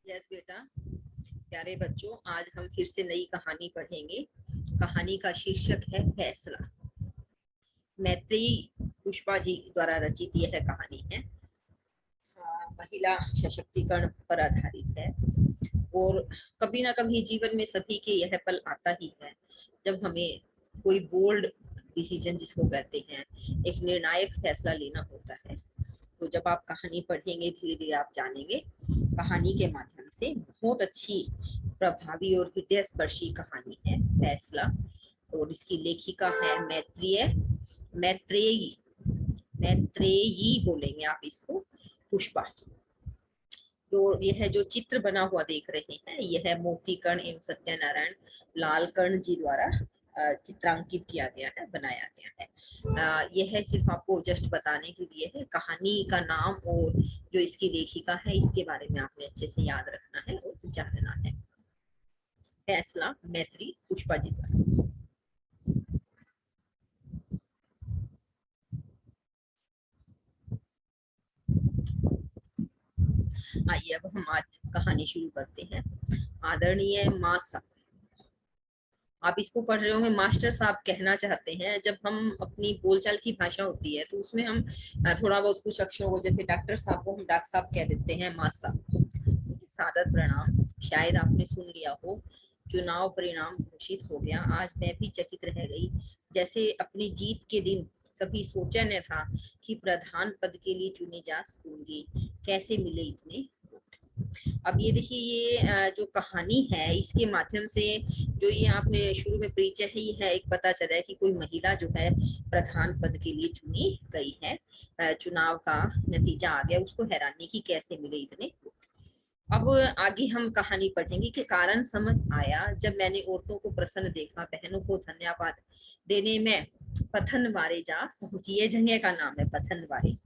Yes बेटा। प्यारे बच्चों, आज हम फिर से नई कहानी पढ़ेंगे। कहानी का शीर्षक है फैसला। मैत्रेयी पुष्पा जी द्वारा रचित यह कहानी है। महिला सशक्तिकरण पर आधारित है और कभी ना कभी जीवन में सभी के यह पल आता ही है जब हमें कोई बोल्ड डिसीजन जिसको कहते हैं, एक निर्णायक फैसला लेना होता है। तो जब आप कहानी पढ़ेंगे धीरे धीरे आप जानेंगे। कहानी के माध्यम से बहुत अच्छी, प्रभावी और हृदय स्पर्शी कहानी है फैसला। और इसकी लेखिका है मैत्रेयी मैत्रेयी बोलेंगे आप इसको, पुष्पा। तो यह जो चित्र बना हुआ देख रहे हैं यह मोतीकर्ण एवं सत्यनारायण लालकर्ण जी द्वारा चित्रांकित किया गया है, बनाया गया है। यह सिर्फ आपको जस्ट बताने के लिए है। कहानी का नाम और जो इसकी लेखिका है इसके बारे में आपने अच्छे से याद रखना है और जानना है। फैसला, मैत्री पुष्पा जी द्वारा। आइए अब हम आज कहानी शुरू करते हैं। आदरणीय माँ साहब, आप इसको पढ़ रहे होंगे मास्टर साहब कहना चाहते हैं। जब हम अपनी बोलचाल की भाषा होती है तो उसमें हम थोड़ा बहुत कुछ अक्षरों को, जैसे डॉक्टर साहब को हम डॉक्टर साहब कह देते हैं, माँ साहब। सादर प्रणाम। शायद आपने सुन लिया हो, चुनाव परिणाम घोषित हो गया। आज मैं भी चकित रह गई, जैसे अपनी जीत के दिन कभी सोचा न था कि प्रधान पद के लिए चुनी जा सकूंगी। कैसे मिले इतने वोट। अब ये देखिए, ये जो कहानी है इसके माध्यम से जो ये आपने शुरू में परिचय है, ये है एक पता चला है कि कोई महिला जो है प्रधान पद के लिए चुनी गई है। चुनाव का नतीजा आ गया, उसको हैरानी की कैसे मिले इतने। अब आगे हम कहानी पढ़ेंगे कि कारण समझ आया जब मैंने औरतों को प्रसन्न देखा, बहनों को धन्यवाद देने में पथनवारे जा पहुंची। ये जगह का नाम है पथनवारे।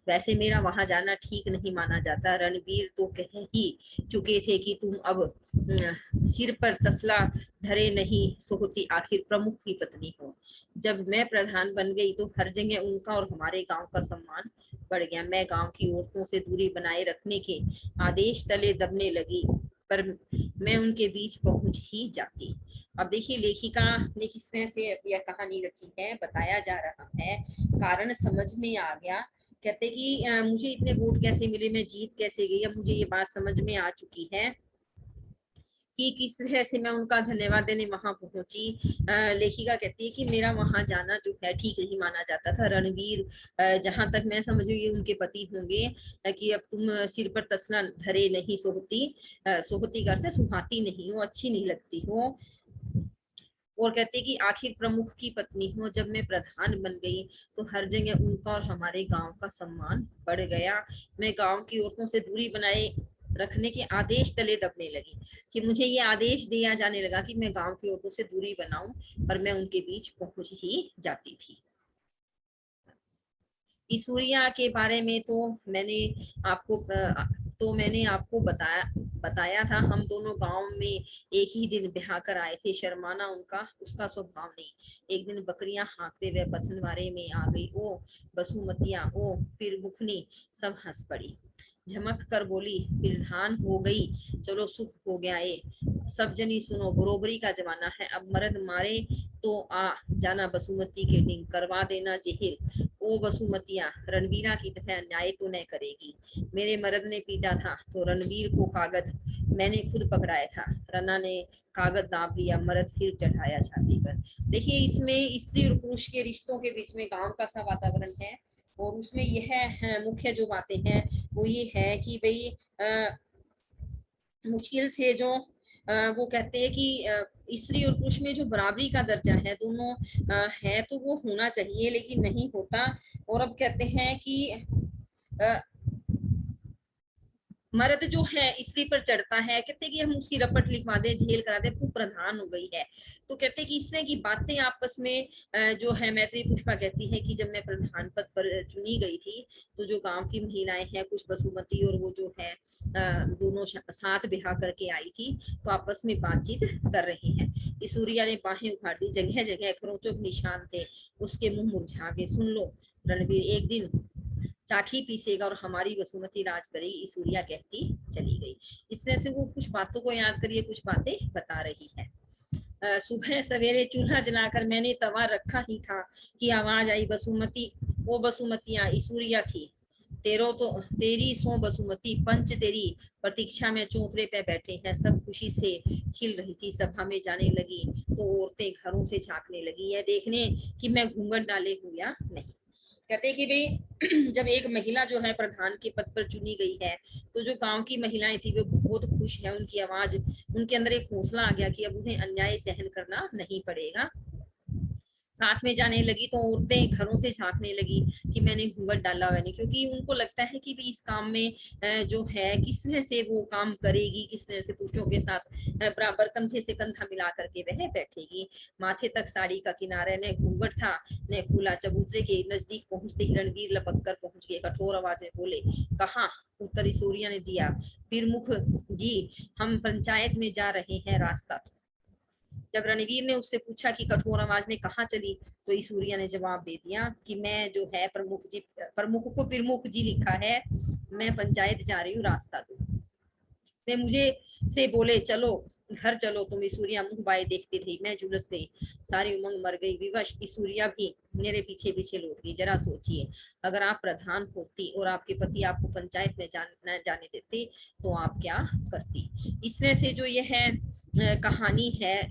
वैसे मेरा वहां जाना ठीक नहीं माना जाता। रणवीर तो कह ही चुके थे कि तुम अब सिर पर तसला धरे नहीं सोती, आखिर प्रमुख की पत्नी हो। जब मैं प्रधान बन गई तो हर जगह उनका और हमारे गांव का सम्मान बढ़ गया। मैं गांव की औरतों से दूरी बनाए रखने के आदेश तले दबने लगी, पर मैं उनके बीच पहुंच ही जाती। अब देखिए लेखिका ने किस तरह से यह कहानी रची है, बताया जा रहा है। कारण समझ में आ गया। कहते कि मुझे इतने वोट कैसे मिले, मैं जीत कैसे गई। अब मुझे ये बात समझ में आ चुकी है कि किस तरह से मैं उनका धन्यवाद देने वहां पहुंची। लेखिका कहती है कि मेरा वहां जाना जो है ठीक नहीं माना जाता था। रणवीर, जहां तक मैं समझ रही हूँ उनके पति होंगे, कि अब तुम सिर पर तसला धरे नहीं सोती, सोहती घर से सुहाती नहीं हो, अच्छी नहीं लगती हो। और कहते कि आखिर प्रमुख की पत्नी हो। जब मैं प्रधान बन गई तो हर जगह उनका और हमारे गांव का सम्मान बढ़ गया। मैं गांव की औरतों से दूरी बनाए रखने के आदेश तले दबने लगी, कि मुझे ये आदेश दिया जाने लगा कि मैं गांव की औरतों से दूरी बनाऊं, पर मैं उनके बीच पहुंच ही जाती थी। इसूरिया के बारे में मैंने आपको बताया था। हम दोनों गांव में एक ही दिन ब्याह कर आए थे। शर्माना उनका उसका स्वभाव नहीं। एक दिन बकरियां हाँकते हुए पथनवारे में आ गई। ओ बसुमतिया, ओ फिर मुखनी, सब हंस पड़ी। झमक कर बोली, प्रधान हो गई, चलो सुख हो गया। ए सब जनी सुनो, बरोबरी का जमाना है। अब मर्द मारे तो आ जाना बसुमती के डिंग, करवा देना जेहिर। ओ बसुमतिया, रणवीरा की तरह अन्याय तो न करेगी। मेरे मर्द ने पीटा था तो रणवीर को कागज मैंने खुद पकड़ाया था। रना ने कागज दाब लिया, मर्द फिर चढ़ाया छाती पर। देखिए इसमें स्त्री और पुरुष के रिश्तों के बीच में गांव का सा वातावरण है। और उसमें यह मुख्य जो बातें हैं वो ये है कि भाई मुश्किल से जो वो कहते हैं कि स्त्री और पुरुष में जो बराबरी का दर्जा है दोनों है तो वो होना चाहिए, लेकिन नहीं होता। और अब कहते हैं कि मर्द जो है स्त्री पर चढ़ता है, कहते कि हम उसकी रपट लिखवा दे, झेल करा दे, वो प्रधान हो गई है। तो कहते कि इस तरह की बातें आपस में जो है मैत्री पुष्पा कहती है कि जब मैं प्रधान पद पर चुनी गई थी तो जो गांव की महिलाएं हैं, कुछ बसुमती और वो जो है दोनों साथ ब्याह करके आई थी, तो आपस में बातचीत कर रही हैं। सूर्या ने बाहें उखाड़ दी, जगह जगह खरोचों के निशान थे। उसके मुंह मुरझा गए। सुन लो रणवीर, एक दिन चाखी पीसेगा और हमारी वसुमती राज करेगी, सूर्या कहती चली गई। इस तरह से वो कुछ बातों को याद करिए, कुछ बातें बता रही है। सुबह सवेरे चूल्हा जलाकर मैंने तवा रखा ही था कि आवाज आई, बसुमती वो बसुमतियां ईसूरिया थी। तेरी सो बसुमती, पंच तेरी प्रतीक्षा में चौतरे पे बैठे हैं। सब खुशी से खिल रही थी। सभा में जाने लगी तो औरतें घरों से झांकने लगी, यह देखने कि मैं घूंघट डाले हूँ या नहीं। कहते कि भाई जब एक महिला जो है प्रधान के पद पर चुनी गई है, तो जो गांव की महिलाएं थी वो बहुत खुश है। उनकी आवाज, उनके अंदर एक हौसला आ गया कि अब उन्हें अन्याय सहन करना नहीं पड़ेगा। साथ में जाने लगी तो औरतें घरों से झांकने लगी कि मैंने घूंघट डाला हुआ नहीं, क्योंकि उनको लगता है कि भी इस काम में जो है किस तरह से वो काम करेगी, किस तरह से पुरुषों के साथ बराबर कंधे से कंधा मिला करके वह बैठेगी। माथे तक साड़ी का किनारा, न घूंघट था न खुला। चबूतरे के नजदीक पहुंचते ही रणवीर लपक कर पहुंच गए। कठोर आवाज में बोले, कहाँ? उत्तर सूर्या ने दिया, पीरमुख जी, हम पंचायत में जा रहे हैं, रास्ता। जब रणवीर ने उससे पूछा कि कठोर आवाज में कहाँ चली, तो ईसूरिया ने जवाब दे दिया कि मैं जो है प्रमुख को प्रमुख जी लिखा है, मैं पंचायत जा रही हूँ, रास्ता दो। वे मुझे से बोले, चलो घर चलो। तुम ईसूरिया मुंह बाए देखती रही, मैं झुलस गई, सारी उमंग मर गई। विवश ईसूरिया भी मेरे पीछे पीछे लौट गई। जरा सोचिए, अगर आप प्रधान होती और आपके पति आपको पंचायत में न जाने देते तो आप क्या करती। इस तरह से जो ये है कहानी है,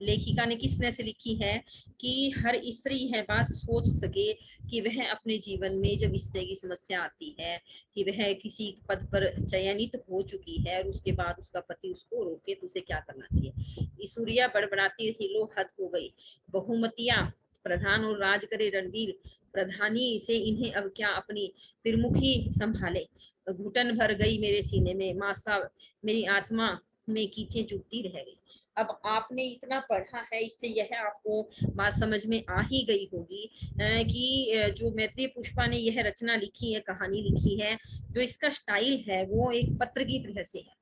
लेखिका ने किस तरह से लिखी है कि हर स्त्री यह बात सोच सके कि वह अपने जीवन में जब इस तरह की समस्या आती है कि वह किसी पद पर चयनित हो चुकी है और उसके बाद उसका पति उसको रोके, तो उसे क्या करना चाहिए। ईसूरिया बड़बड़ाती रही, लो हद हो गई, बहुमतियां प्रधान और राज करे रणवीर, प्रधानी से इन्हें अब क्या अपनी प्रमुखी संभाले। घुटन भर गई मेरे सीने में, माँ साहब मेरी आत्मा में कीचें चुभती रह गई। अब आपने इतना पढ़ा है, इससे यह आपको बात समझ में आ ही गई होगी कि जो मैत्रेय पुष्पा ने यह रचना लिखी है, कहानी लिखी है, जो इसका स्टाइल है वो एक पत्र की तरह से है।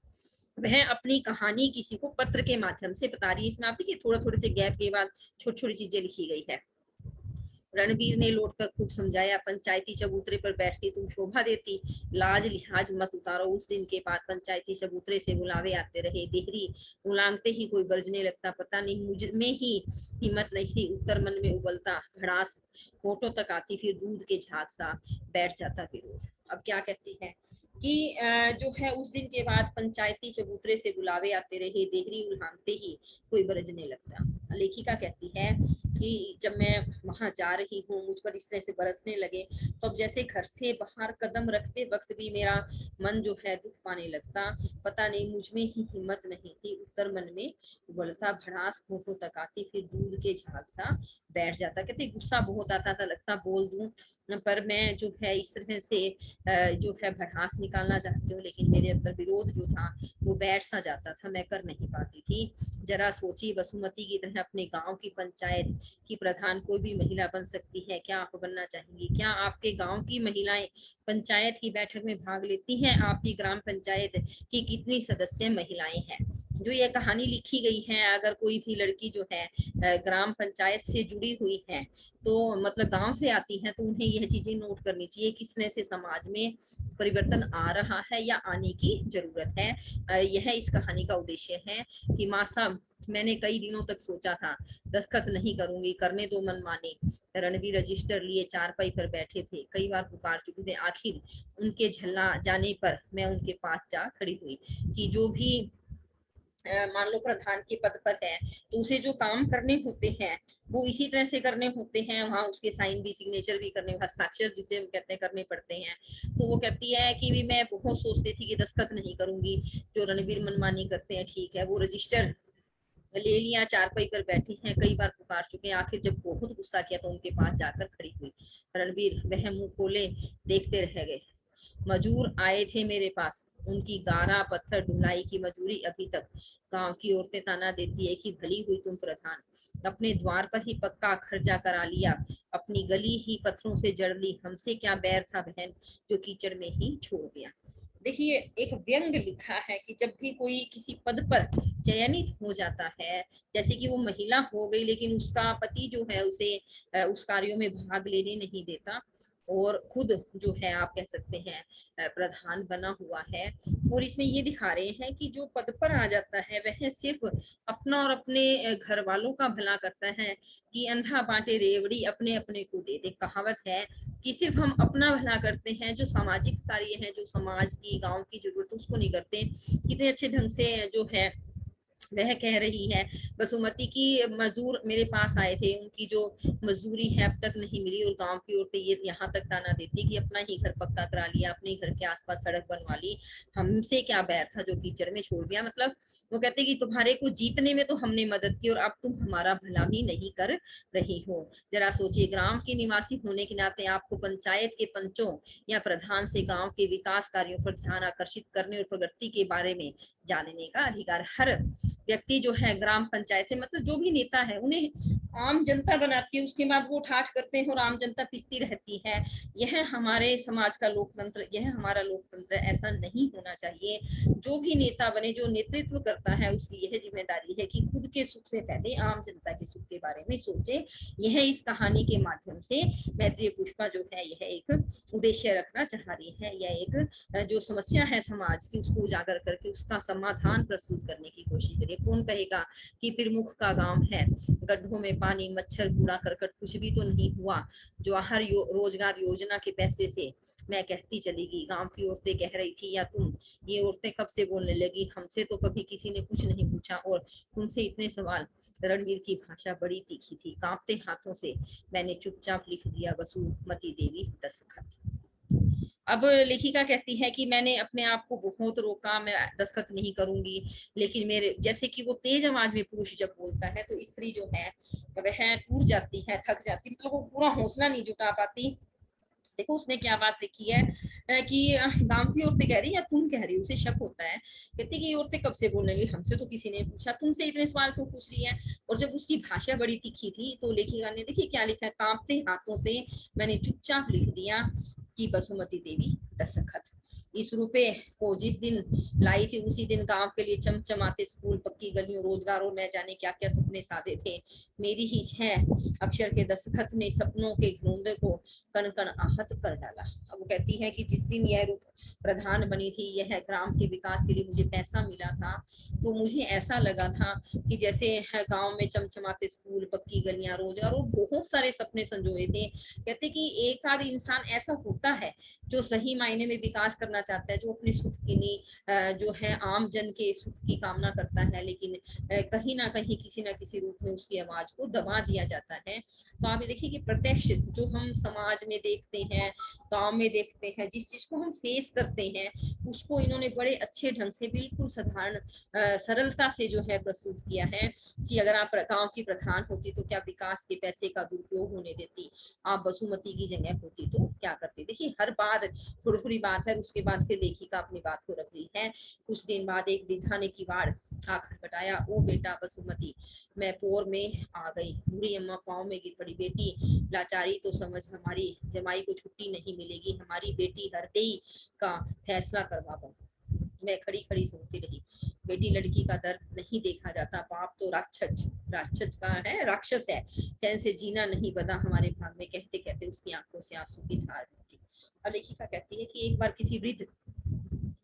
वह अपनी कहानी किसी को पत्र के माध्यम से बता रही है। इसमें आप देखिए थोड़ा थोड़े से गैप के बाद छोटी छोटी चीजें लिखी गई है। रणवीर ने लौटकर खूब समझाया, पंचायती चबूतरे पर बैठती तुम शोभा देती, लाज लिहाज मत उतारो। उस दिन के बाद पंचायती चबूतरे से बुलावे आते रहे। देहरी उलांगते ही कोई बरजने लगता, पता नहीं मुझ में ही हिम्मत नहीं थी। उत्तर मन में उबलता भड़ास होठों तक आती, फिर दूध के झाग सा बैठ जाता विरोध। अब क्या कहती है कि जो है उस दिन के बाद पंचायती चबूतरे से बुलावे आते रहे, देहरी उलांगते ही कोई बरजने लगता। लेखिका कहती है कि जब मैं वहां जा रही हूँ, मुझ पर इस तरह से बरसने लगे, तो अब जैसे घर से बाहर कदम रखते वक्त भी मेरा मन जो है दुख पाने लगता। पता नहीं मुझ में ही हिम्मत नहीं थी। उत्तर मन में उबलता भड़ास होठों तक आती, फिर दूध के झाग सा बैठ जाता। कहते गुस्सा बहुत आता था, लगता बोल दूं, पर मैं जो है इस तरह से जो है भड़ास निकालना चाहती हूँ, लेकिन मेरे अंदर विरोध जो था वो बैठ सा जाता था, मैं कर नहीं पाती थी। जरा सोची, बसुमती की तरह अपने गांव की पंचायत की प्रधान कोई भी महिला बन सकती है क्या? आप बनना चाहेंगी क्या? आपके गांव की महिलाएं पंचायत की बैठक में भाग लेती हैं? आपकी ग्राम पंचायत की कितनी सदस्य महिलाएं हैं? जो ये कहानी लिखी गई है, अगर कोई भी लड़की जो है ग्राम पंचायत से जुड़ी हुई है, तो मतलब गांव से आती है, तो उन्हें यह चीजें नोट करनी चाहिए किस तरह से समाज में परिवर्तन आ रहा है या आने की जरूरत है। यह इस कहानी का उद्देश्य है कि माँ साहब मैंने कई दिनों तक सोचा था, दस्तखत नहीं करूंगी, करने दो मन माने। रणवीर रजिस्टर लिए चारपाई पर बैठे थे, कई बार पुकार चुके थे। आखिर उनके झल्ला जाने पर मैं उनके पास जा खड़ी हुई कि जो भी मान लो प्रधान के पद पर है, तो उसे जो काम करने होते हैं वो इसी तरह से करने होते हैं। वहाँ उसके साइन भी, सिग्नेचर भी करने, हस्ताक्षर जिसे हम कहते हैं, करने पड़ते हैं। तो वो कहती है कि भी मैं बहुत सोचती थी कि दस्तखत नहीं करूंगी, जो रणवीर मनमानी करते हैं। ठीक है, वो रजिस्टर ले लिया, चारपाई पर बैठे हैं, कई बार पुकार चुके हैं। आखिर जब बहुत गुस्सा किया तो उनके पास जाकर खड़ी हुई। रणवीर वह मुंह खोले देखते रह गए। मजूर आए थे मेरे पास, उनकी गारा पत्थर ढुलाई की मजूरी अभी तक। गांव की औरतें ताना देती है कि भली हुई तुम प्रधान, अपने द्वार पर ही पक्का खर्चा करा लिया, अपनी गली ही पत्थरों से जड़ ली। हमसे क्या बैर था बहन, जो कीचड़ में ही छोड़ दिया। देखिए एक व्यंग लिखा है कि जब भी कोई किसी पद पर चयनित हो जाता है, जैसे कि वो महिला हो गई लेकिन उसका पति जो है उसे उस कार्यों में भाग लेने नहीं देता, और खुद जो है आप कह सकते हैं प्रधान बना हुआ है। और इसमें ये दिखा रहे हैं कि जो पद पर आ जाता है वह सिर्फ अपना और अपने घर वालों का भला करता है, कि अंधा बांटे रेवड़ी अपने अपने को दे दे। कहावत है कि सिर्फ हम अपना भला करते हैं, जो सामाजिक कार्य है, जो समाज की गांव की जरूरत उसको नहीं करते। कितने अच्छे ढंग से जो है वह कह रही है बसुमती की मजदूर मेरे पास आए थे, उनकी जो मजदूरी है अब तक नहीं मिली, और गांव की औरतें ये यहाँ तक ताना देती कि अपना ही घर पक्का करा लिया, अपने घर के आसपास सड़क बनवा ली, हमसे क्या बैर था जो कीचड़ में छोड़ दिया। मतलब वो कहते कि तुम्हारे को जीतने में तो हमने मदद की और अब तुम हमारा भला भी नहीं कर रही हो। जरा सोचिए, ग्राम के निवासी होने के नाते आपको पंचायत के पंचों या प्रधान से गांव के विकास कार्यों पर ध्यान आकर्षित करने और प्रगति के बारे में जानने का अधिकार। हर व्यक्ति जो है ग्राम पंचायत से, मतलब जो भी नेता है उन्हें आम जनता बनाती है, उसके बाद वो ठाठ करते हैं और आम जनता पिसती रहती है। यह हमारे समाज का लोकतंत्र, यह हमारा लोकतंत्र, ऐसा नहीं होना चाहिए। जो भी नेता बने, जो नेतृत्व करता है, उसकी यह जिम्मेदारी है कि खुद के सुख से पहले आम जनता के सुख के बारे में सोचे। यह इस कहानी के माध्यम से मैत्रेय पुष्पा जो है यह एक उद्देश्य रखना चाह रही है। यह एक जो समस्या है समाज की उसको उजागर करके उसका समाधान प्रस्तुत करने की कोशिश करिए। कौन कहेगा कि प्रमुख का गांव है, गड्ढों में पानी, मच्छर, कूड़ा करकट, कुछ भी तो नहीं हुआ। जवाहर रोजगार योजना के पैसे से मैं कहती चलेगी, गांव की औरतें कह रही थी, या तुम ये औरतें कब से बोलने लगी, हमसे तो कभी किसी ने कुछ नहीं पूछा और तुमसे इतने सवाल। रणवीर की भाषा बड़ी तीखी थी, कांपते हाथों से मैंने चुपचाप लिख दिया, बसुमती देवी दस्तखत। अब लेखिका कहती है कि मैंने अपने आप को बहुत रोका, मैं दस्तखत नहीं करूंगी, लेकिन मेरे जैसे कि वो तेज आवाज में पुरुष जब बोलता है तो स्त्री जो है वह टूट जाती है, थक जाती, मतलब वो पूरा हौसला नहीं जुटा पाती। देखो उसने क्या बात लिखी है कि गांव की औरतें कह रही है, तुम कह रही हो, उसे शक होता है, कहती कि ये औरतें कब से बोलने लगी, हमसे तो किसी ने पूछा, तुमसे इतने सवाल क्यों पूछ रही है। और जब उसकी भाषा बड़ी तीखी थी तो लेखिका ने देखिए क्या लिखा है, कांपते हाथों से मैंने चुपचाप लिख दिया कि बसुमती देवी दस्तखत। इस रुपए को जिस दिन लाई थी उसी दिन गांव के लिए चमचमाते स्कूल, पक्की गलियों, रोजगार और न जाने क्या क्या सपने साधे थे। मेरी ही 6 अक्षर के दस्तखत ने सपनों के घरोंदे को कण कण आहत कर डाला। अब वो कहती है कि जिस दिन यह प्रधान बनी थी, यह ग्राम के विकास के लिए मुझे पैसा मिला था, तो मुझे ऐसा लगा था कि जैसे गांव में चमचमाते स्कूल, पक्की गलियां, रोजगार और बहुत सारे सपने संजोए थे। कहते कि एक आध इंसान ऐसा होता है जो सही मायने में विकास करना चाहता है, जो अपने सुख की नहीं जो है आम जन के सुख की कामना करता है, लेकिन कहीं ना कहीं किसी ना किसी रूप में उसकी आवाज को दबा दिया जाता है। तो आप ये देखिए कि प्रत्यक्ष जो हम समाज में देखते हैं, गांव में देखते हैं, जिस चीज को हम फेस करते हैं, उसको इन्होंने बड़े अच्छे ढंग से बिल्कुल साधारण सरलता से जो है प्रस्तुत किया है कि अगर आप गांव की प्रधान होती तो क्या विकास के पैसे का दुरुपयोग होने देती, आप बसुमती की जगह होती तो क्या करती। देखिए हर बात थोड़ी थोड़ी बात है, उसके बाद फिर लेखिका अपनी बात को रख रही है। कुछ दिन बाद एक वृद्धा ने किवाड़ आ खटखटाया, ओ बेटा बसुमती, मैं पोर में आ गई। बूढ़ी अम्मा पाँव में गिर पड़ी, बेटी लाचारी तो समझ, हमारी जमाई को छुट्टी नहीं मिलेगी, हमारी बेटी हरदेई का फैसला करवा दो। मैं खड़ी खड़ी सुनती रही, बेटी लड़की का दर्द नहीं देखा जाता, बाप तो राक्षस राक्षस का है, राक्षस है, चैन से जीना नहीं बदा हमारे भाग में, कहते कहते उसकी आंखों से आंसू की धार निकली। अब लेखिका कहती है कि एक बार किसी वृद्ध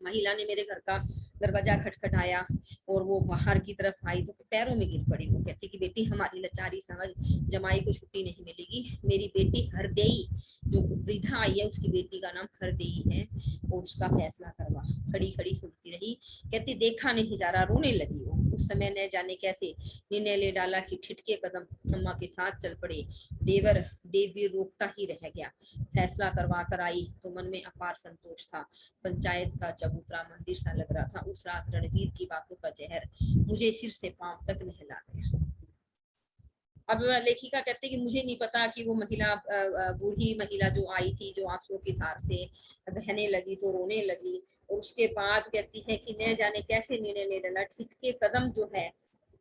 महिला ने मेरे घर का दरवाजा खटखटाया और वो बाहर की तरफ आई तो पैरों में गिर पड़ी। वो कहती कि बेटी हमारी लाचारी समझ, जमाई को छुट्टी नहीं मिलेगी, मेरी बेटी हरदेई, जो वृद्धा आई है उसकी बेटी का नाम हरदेई है, और उसका फैसला करवा। खड़ी खड़ी सुनती रही, कहती देखा नहीं जा रहा, रोने लगी वो। उस समय न जाने कैसे निर्णय ले डाला कि ठिठके कदम अम्मा के साथ चल पड़े। देवर देववीर रोकता ही रह गया। फैसला करवा कर आई तो मन में अपार संतोष था। पंचायत का चबूतरा मंदिर सा लग रहा था। उस रात रणवीर की बातों का जहर मुझे सिर से पांव तक नहला गया। अब लेखिका कहते कि मुझे नहीं पता कि वो महिला बूढ़ी महिला जो आई थी, जो आंसुओं की धार से बहने लगी तो रोने लगी, और उसके बाद कहती है कि न जाने कैसे निर्णय ले डाला। ठिठके कदम जो है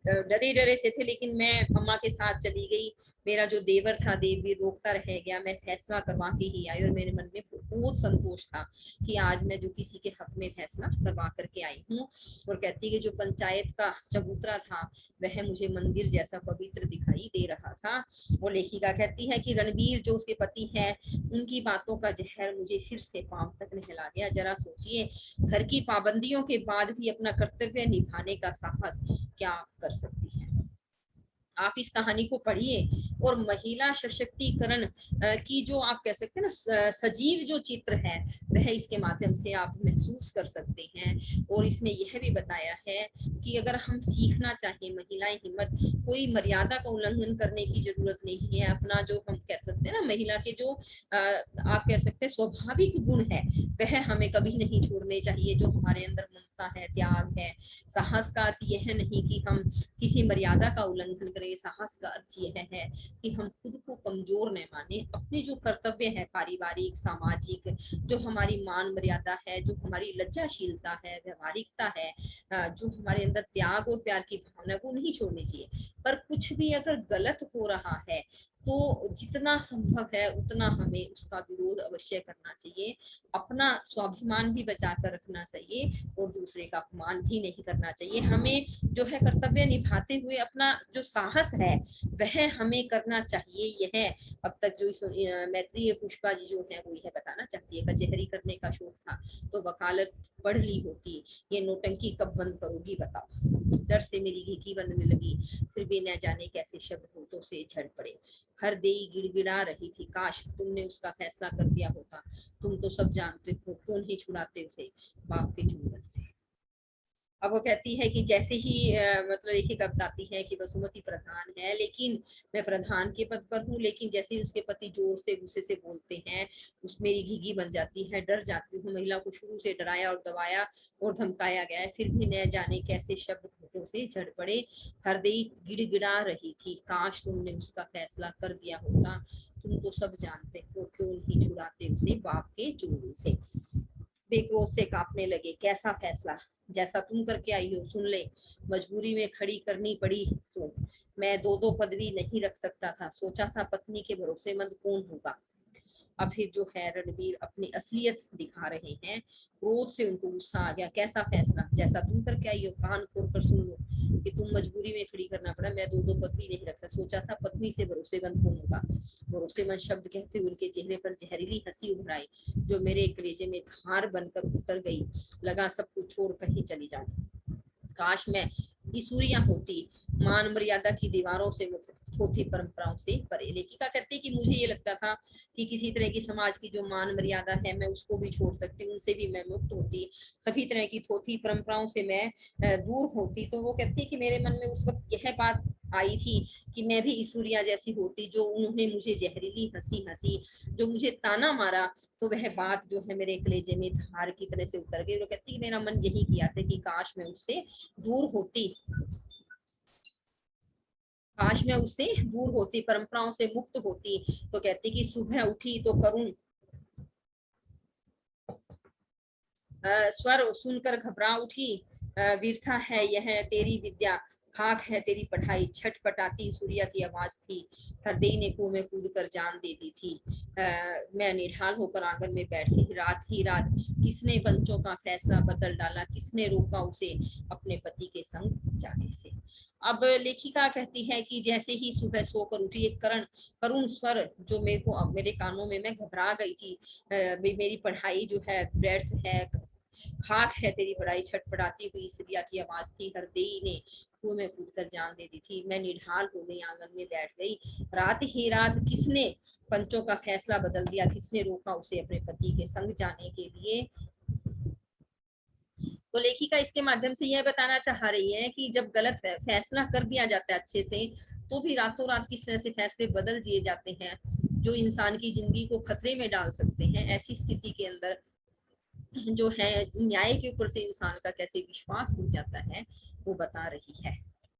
डरे डरे से थे, लेकिन मैं अम्मा के साथ चली गई। मेरा जो देवर था देववीर रोकता रह गया, मैं फैसला करवा के ही आई, और मेरे मन में बहुत बहुत संतोष था कि आज मैं जो किसी के हक में फैसला करवा करके आई हूँ। और कहती है कि जो पंचायत का चबूतरा था वह मुझे मंदिर जैसा पवित्र दिखाई दे रहा था। वो लेखिका कहती है कि रणबीर जो उसके पति है, उनकी बातों का जहर मुझे सिर से पांव तक नहला गया। जरा सोचिए, घर की पाबंदियों के बाद भी अपना कर्तव्य निभाने का साहस क्या कर सकती है। आप इस कहानी को पढ़िए और महिला सशक्तिकरण की जो आप कह सकते हैं ना सजीव जो चित्र है वह इसके माध्यम से आप महसूस कर सकते हैं। और इसमें यह भी बताया है कि अगर हम सीखना चाहें, महिलाएं हिम्मत, कोई मर्यादा का उल्लंघन करने की जरूरत नहीं है। अपना जो हम कह सकते हैं ना महिला के जो आप कह सकते हैं स्वाभाविक गुण है वह हमें कभी नहीं छोड़ने चाहिए। जो हमारे अंदर ममता है, त्याग है, साहस का अर्थ यह नहीं कि हम किसी मर्यादा का उल्लंघन करें। साहस का अर्थ यह है कि हम खुद को कमजोर न माने, अपने जो कर्तव्य है पारिवारिक, सामाजिक, जो हमारी मान मर्यादा है, जो हमारी लज्जाशीलता है, व्यवहारिकता है, जो हमारे अंदर त्याग और प्यार की भावना, वो नहीं छोड़नी चाहिए। पर कुछ भी अगर गलत हो रहा है तो जितना संभव है उतना हमें उसका विरोध अवश्य करना चाहिए। अपना स्वाभिमान भी बचा कर रखना चाहिए और दूसरे का अपमान भी नहीं करना चाहिए। हमें जो है कर्तव्य निभाते हुए अपना जो साहस है वह हमें करना चाहिए। यह अब तक जो मैत्रेय पुष्पा जी जो है वो यह बताना चाहती है, कचहरी करने का शौक था तो वकालत पढ़ ली होती, ये नौटंकी कब बंद करोगी बताओ। डर से मेरी घिघी बनने लगी, फिर भी न जाने कैसे शब्द होठों से झड़ पड़े। हर देई गिड़गिड़ा रही थी, काश तुमने उसका फैसला कर दिया होता। तुम तो सब जानते हो, क्यों नहीं छुड़ाते उसे बाप के चुंगल से। अब वो कहती है कि जैसे ही मतलब लेखिका बताती है कि वसुमती प्रधान है, लेकिन मैं प्रधान के पद पर हूँ, लेकिन जैसे ही उसके पति जोर से गुस्से से बोलते हैं उस मेरी घिघी बन जाती है, डर जाती हूँ। महिला को शुरू से डराया और दबाया और धमकाया गया है, फिर भी न जाने कैसे शब्द होठों से झड़ पड़े। हरदेई गिड़गिड़ा रही थी, काश तुमने उसका फैसला कर दिया होता। तुम तो सब जानते हो, क्यों नहीं छुड़ाते उसे बाप के चूड़े से। बेक्रोध से कांपने लगे, कैसा फैसला, जैसा तुम करके आई हो, सुन ले। मजबूरी में खड़ी करनी पड़ी तो मैं दो दो पदवी नहीं रख सकता था। सोचा था पत्नी के भरोसेमंद कौन होगा। अब फिर जो है रणबीर अपनी असलियत दिखा रहे हैं। क्रोध से उनको गुस्सा आ गया, कैसा फैसला, जैसा तुम करके आई हो, कान खोल कर सुन लो कि तुम मजबूरी में खड़ी करना पड़ा, मैं दो दो पदवी नहीं रख सकता। सोचा था पत्नी से भरोसेमंद कौन होगा। भरोसेमंद शब्द कहते हुए उनके चेहरे पर जहरीली हंसी उभर आई जो मेरे कलेजे में धार बनकर उतर गई। लगा सब कुछ छोड़ कहीं चली जाऊं। काश मैं ईसूरिया होती, मान मर्यादा की दीवारों से मुक्त, थोथी परंपराओं से परे। लेखिका कहती है कि मुझे ये लगता था कि किसी तरह की समाज की जो मान मर्यादा है मैं उसको भी छोड़ सकती हूँ, उनसे भी मैं मुक्त होती, सभी तरह की थोथी परंपराओं से मैं दूर होती। तो वो कहती है कि मेरे मन में उस वक्त यह बात आई थी कि मैं भी ईसूरिया जैसी होती। जो उन्होंने मुझे जहरीली हंसी हंसी, जो मुझे ताना मारा, तो वह बात जो है मेरे कलेजे में धार की तरह से उतर गई। वो कहती है मेरा मन यही किया था कि काश मैं उससे दूर होती, काश मैं उससे दूर होती, परंपराओं से मुक्त होती। तो कहती कि सुबह उठी तो करुण स्वर सुनकर घबरा उठी। वीरता है यह तेरी विद्या, खाक है तेरी पढ़ाई, छटपटाती सूर्या की आवाज थी। हरदेई ने कुएं में कूद कर जान दे दी थी। मैं निढाल होकर आंगन में बैठ गई। रात ही रात किसने पंचों का फैसला बदल डाला, किसने रोका उसे अपने पति के संग जाने से। अब लेखिका कहती है कि जैसे ही सुबह सोकर उठी, एक करुण स्वर जो मेरे को मेरे कानों में, मैं घबरा गई थी। मेरी पढ़ाई जो है व्यर्थ है, खाक है तेरी पढ़ाई, छटपटाती हुई स्त्रिया की आवाज थी। हरदेई ने कुएं में कूद कर जान दे दी थी। मैं निढाल हो गई, आंगन में बैठ गई। रात ही रात किसने पंचों का फैसला बदल दिया, किसने रोका उसे अपने पति के संग जाने के लिए। तो लेखिका इसके माध्यम से यह बताना चाह रही है कि जब गलत फैसला कर दिया जाता है अच्छे से, तो भी रातों रात किस तरह से फैसले बदल दिए जाते हैं जो इंसान की जिंदगी को खतरे में डाल सकते हैं। ऐसी स्थिति के अंदर जो है न्याय के ऊपर से इंसान का कैसे विश्वास हो जाता है वो बता रही है।